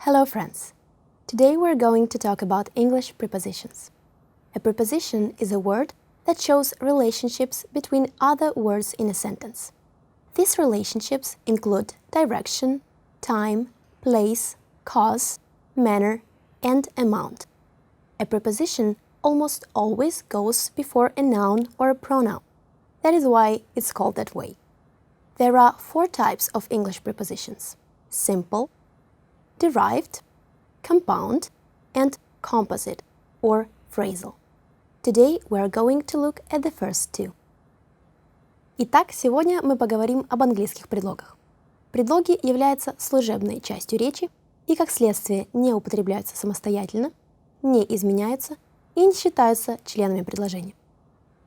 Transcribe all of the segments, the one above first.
Hello friends! Today we're going to talk about English prepositions. A preposition is a word that shows relationships between other words in a sentence. These relationships include direction, time, place, cause, manner, and amount. A preposition almost always goes before a noun or a pronoun. That is why it's called that way. There are 4 types of English prepositions: simple, derived, compound, and composite or phrasal. Today we are going to look at the first 2. Итак, сегодня мы поговорим об английских предлогах. Предлоги являются служебной частью речи и, как следствие, не употребляются самостоятельно, не изменяются и не считаются членами предложения.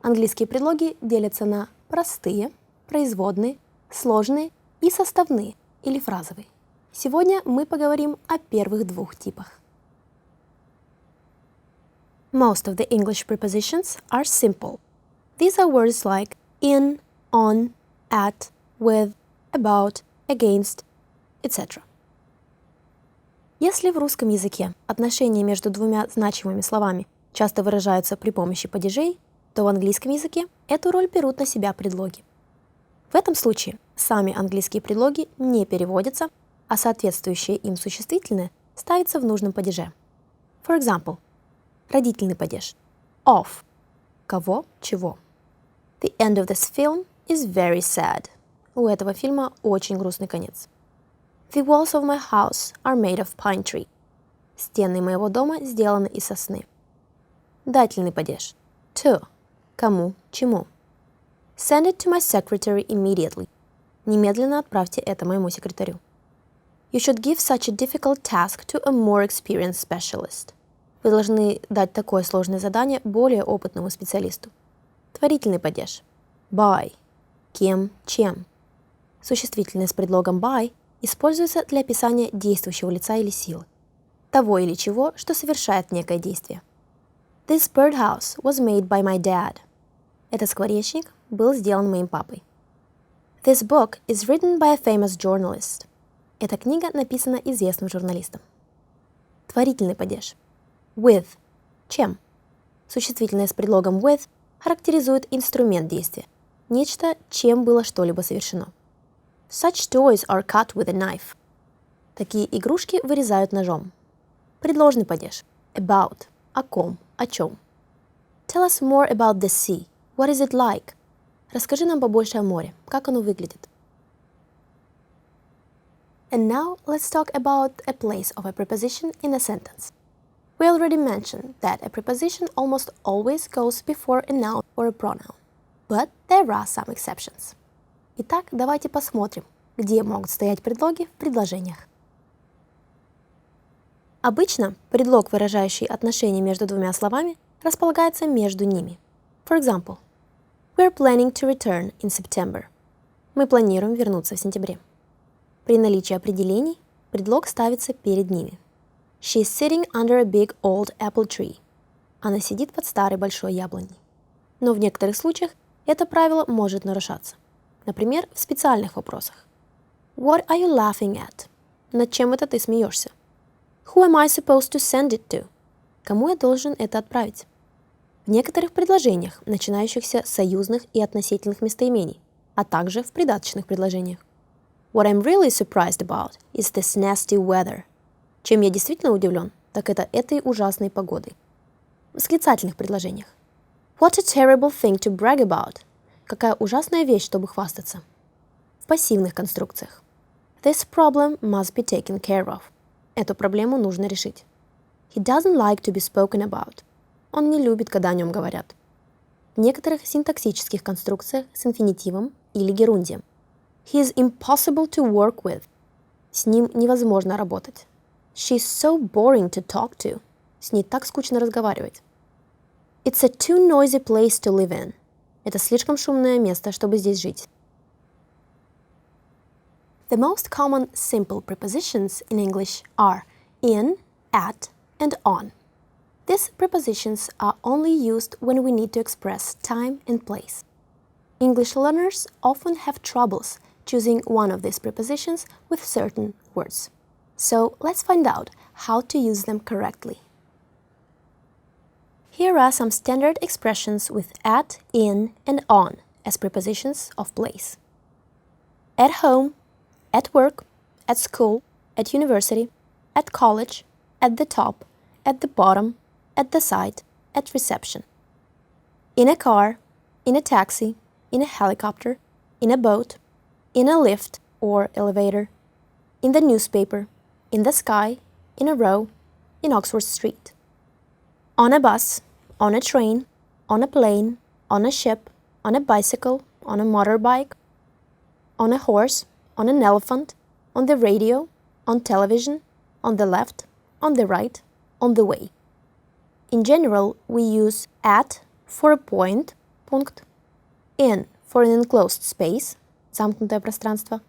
Английские предлоги делятся на простые, производные, сложные и составные или фразовые. Сегодня мы поговорим о первых 2 типах. Most of the English prepositions are simple. These are words like in, on, at, with, about, against, etc. Если в русском языке отношения между 2 значимыми словами часто выражаются при помощи падежей, то в английском языке эту роль берут на себя предлоги. В этом случае сами английские предлоги не переводятся, а соответствующее им существительное ставится в нужном падеже. For example, родительный падеж of – кого, чего. The end of this film is very sad. У этого фильма очень грустный конец. The walls of my house are made of pine tree. Стены моего дома сделаны из сосны. Дательный падеж to – кому, чему. Send it to my secretary immediately. Немедленно отправьте это моему секретарю. You should give such a difficult task to a more experienced specialist. Вы должны дать такое сложное задание более опытному специалисту. Творительный падеж by – кем, чем. Существительное с предлогом by используется для описания действующего лица или силы, того или чего, что совершает некое действие. This birdhouse was made by my dad. Этот скворечник был сделан моим папой. This book is written by a famous journalist. Эта книга написана известным журналистом. Творительный падеж with – чем. Существительное с предлогом with характеризует инструмент действия, нечто, чем было что-либо совершено. Such toys are cut with a knife. Такие игрушки вырезают ножом. Предложный падеж about – о ком, о чем. Tell us more about the sea. What is it like? Расскажи нам побольше о море. Как оно выглядит? And now let's talk about a place of a preposition in a sentence. We already mentioned that a preposition almost always goes before a noun or a pronoun, but there are some exceptions. Итак, давайте посмотрим, где могут стоять предлоги в предложениях. Обычно предлог, выражающий отношение между 2 словами, располагается между ними. For example, we're planning to return in September. Мы планируем вернуться в сентябре. При наличии определений предлог ставится перед ними. She is sitting under a big old apple tree. Она сидит под старой большой яблоней. Но в некоторых случаях это правило может нарушаться. Например, в специальных вопросах. What are you laughing at? Над чем это ты смеешься? Who am I supposed to send it to? Кому я должен это отправить? В некоторых предложениях, начинающихся с союзных и относительных местоимений, а также в придаточных предложениях. What I'm really surprised about is this nasty weather. Чем я действительно удивлен, так это этой ужасной погодой. В восклицательных предложениях. What a terrible thing to brag about. Какая ужасная вещь, чтобы хвастаться. В пассивных конструкциях. This problem must be taken care of. Эту проблему нужно решить. He doesn't like to be spoken about. Он не любит, когда о нем говорят. В некоторых синтаксических конструкциях с инфинитивом или герундием. He is impossible to work with. С ним невозможно работать. She's so boring to talk to. С ней так скучно разговаривать. It's a too noisy place to live in. Это слишком шумное место, чтобы здесь жить. The most common simple prepositions in English are in, at, and on. These prepositions are only used when we need to express time and place. English learners often have troubles choosing one of these prepositions with certain words. So let's find out how to use them correctly. Here are some standard expressions with at, in, and on as prepositions of place. At home, at work, at school, at university, at college, at the top, at the bottom, at the side, at reception. In a car, in a taxi, in a helicopter, in a boat, in a lift or elevator, in the newspaper, in the sky, in a row, in Oxford Street. On a bus, on a train, on a plane, on a ship, on a bicycle, on a motorbike, on a horse, on an elephant, on the radio, on television, on the left, on the right, on the way. In general, we use at for a point, пункт, in for an enclosed space, замкнутое пространство,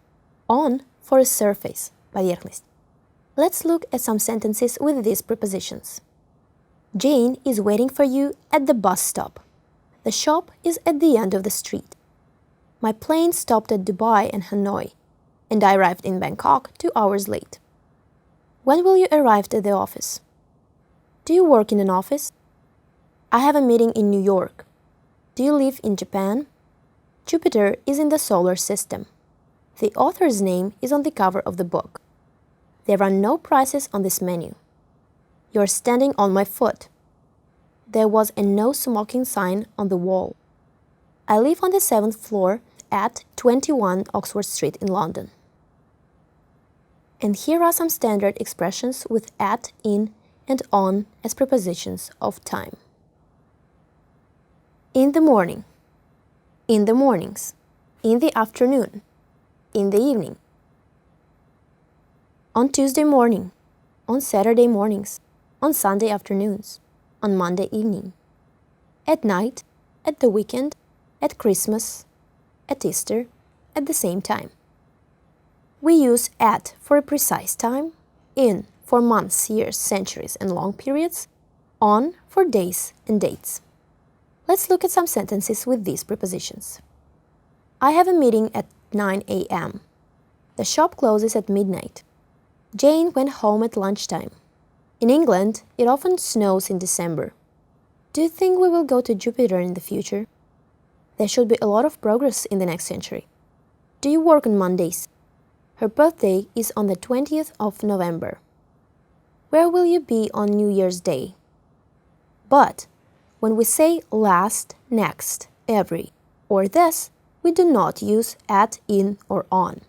on for a surface, поверхность. Let's look at some sentences with these prepositions. Jane is waiting for you at the bus stop. The shop is at the end of the street. My plane stopped at Dubai and Hanoi, and I arrived in Bangkok 2 hours late. When will you arrive at the office? Do you work in an office? I have a meeting in New York. Do you live in Japan? Jupiter is in the solar system. The author's name is on the cover of the book. There are no prices on this menu. You're standing on my foot. There was a no smoking sign on the wall. I live on the 7th floor at 21 Oxford Street in London. And here are some standard expressions with at, in, and on as prepositions of time. In the morning, in the mornings, in the afternoon, in the evening. On Tuesday morning, on Saturday mornings, on Sunday afternoons, on Monday evening. At night, at the weekend, at Christmas, at Easter, at the same time. We use at for a precise time, in for months, years, centuries, and long periods, on for days and dates. Let's look at some sentences with these prepositions. I have a meeting at 9 a.m. The shop closes at midnight. Jane went home at lunchtime. In England, it often snows in December. Do you think we will go to Jupiter in the future? There should be a lot of progress in the next century. Do you work on Mondays? Her birthday is on the 20th of November. Where will you be on New Year's Day? But when we say last, next, every, or this, we do not use at, in, or on.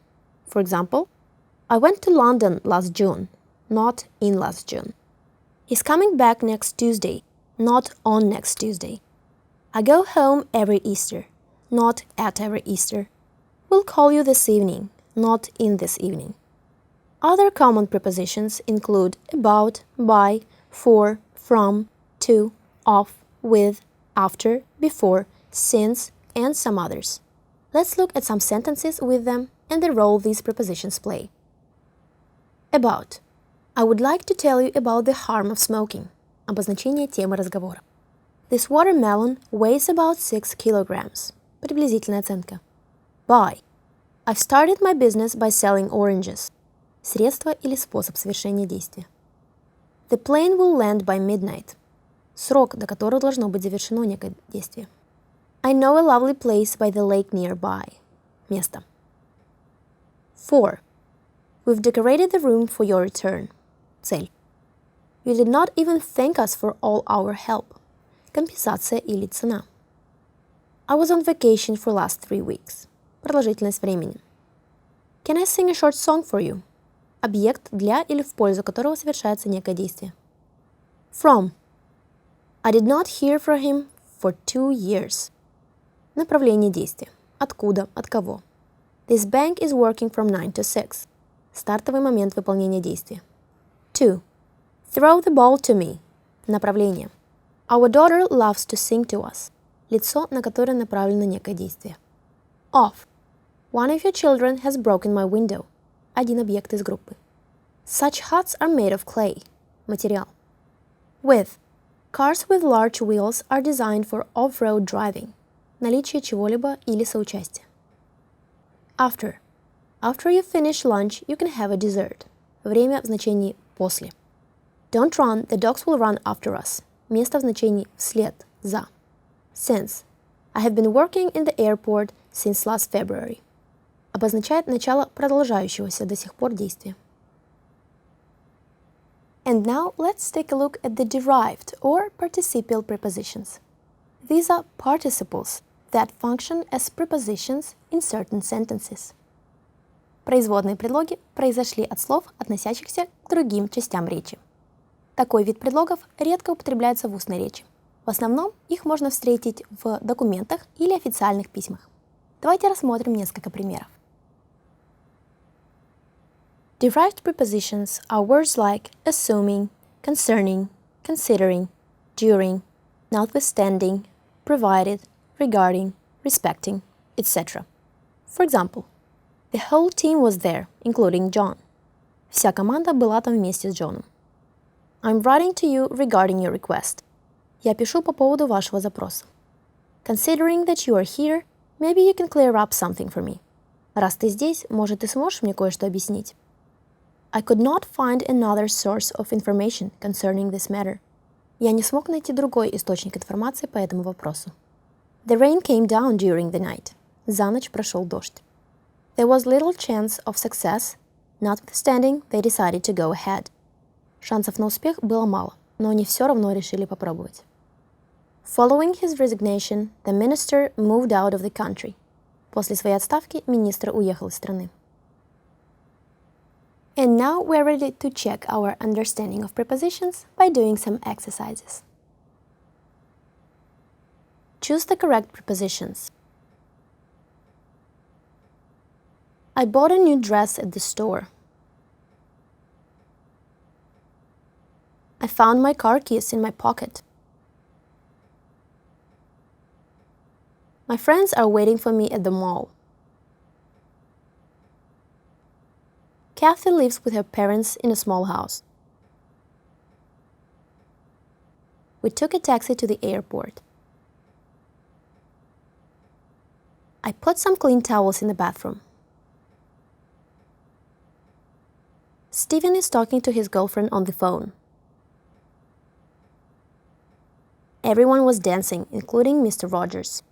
For example, I went to London last June, not in last June. He's coming back next Tuesday, not on next Tuesday. I go home every Easter, not at every Easter. We'll call you this evening, not in this evening. Other common prepositions include about, by, for, from, to, of, with, after, before, since, and some others. Let's look at some sentences with them and the role these prepositions play. About. I would like to tell you about the harm of smoking. Обозначение темы разговора. This watermelon weighs about 6 kilograms. Приблизительная оценка. By. I've started my business by selling oranges. Средство или способ совершения действия. The plane will land by midnight. Срок, до которого должно быть завершено некое действие. I know a lovely place by the lake nearby. Место. 4. We've decorated the room for your return. Цель. You did not even thank us for all our help. Компенсация или цена. I was on vacation for last 3 weeks. Продолжительность времени. Can I sing a short song for you? Объект, для или в пользу которого совершается некое действие. From. I did not hear from him for 2 years. Направление действия. Откуда, от кого. This bank is working from 9 to 6. Стартовый момент выполнения действия. 2. Throw the ball to me. Направление. Our daughter loves to sing to us. Лицо, на которое направлено некое действие. Of. One of your children has broken my window. Один объект из группы. Such huts are made of clay. Материал. With. Cars with large wheels are designed for off-road driving. Наличие чего-либо или соучастие. After. After you finish lunch, you can have a dessert. Время в значении «после». Don't run, the dogs will run after us. Место в значении «вслед», «за». Since. I have been working in the airport since last February. Обозначает начало продолжающегося до сих пор действия. And now let's take a look at the derived or participial prepositions. These are participles that function as prepositions in certain sentences. Производные предлоги произошли от слов, относящихся к другим частям речи. Такой вид предлогов редко употребляется в устной речи. В основном их можно встретить в документах или официальных письмах. Давайте рассмотрим несколько примеров. Derived prepositions are words like assuming, concerning, considering, during, notwithstanding, provided, regarding, respecting, etc. For example, the whole team was there, including John. Вся команда была там вместе с Джоном. I'm writing to you regarding your request. Я пишу по поводу вашего запроса. Considering that you are here, maybe you can clear up something for me. Раз ты здесь, может, ты сможешь мне кое-что объяснить? I could not find another source of information concerning this matter. Я не смог найти другой источник информации по этому вопросу. The rain came down during the night. За ночь прошел дождь. There was little chance of success, notwithstanding they decided to go ahead. Шансов на успех было мало, но они все равно решили попробовать. Following his resignation, the minister moved out of the country. После своей отставки министр уехал из страны. And now we're ready to check our understanding of prepositions by doing some exercises. Choose the correct prepositions. I bought a new dress at the store. I found my car keys in my pocket. My friends are waiting for me at the mall. Kathy lives with her parents in a small house. We took a taxi to the airport. I put some clean towels in the bathroom. Steven is talking to his girlfriend on the phone. Everyone was dancing, including Mr. Rogers.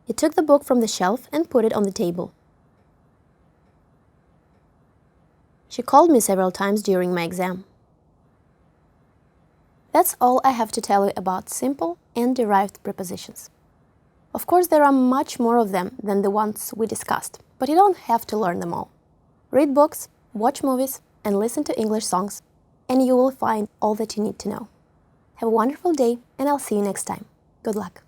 He took the book from the shelf and put it on the table. She called me several times during my exam. That's all I have to tell you about simple and derived prepositions. Of course, there are much more of them than the ones we discussed, but you don't have to learn them all. Read books, watch movies, and listen to English songs, and you will find all that you need to know. Have a wonderful day, and I'll see you next time. Good luck!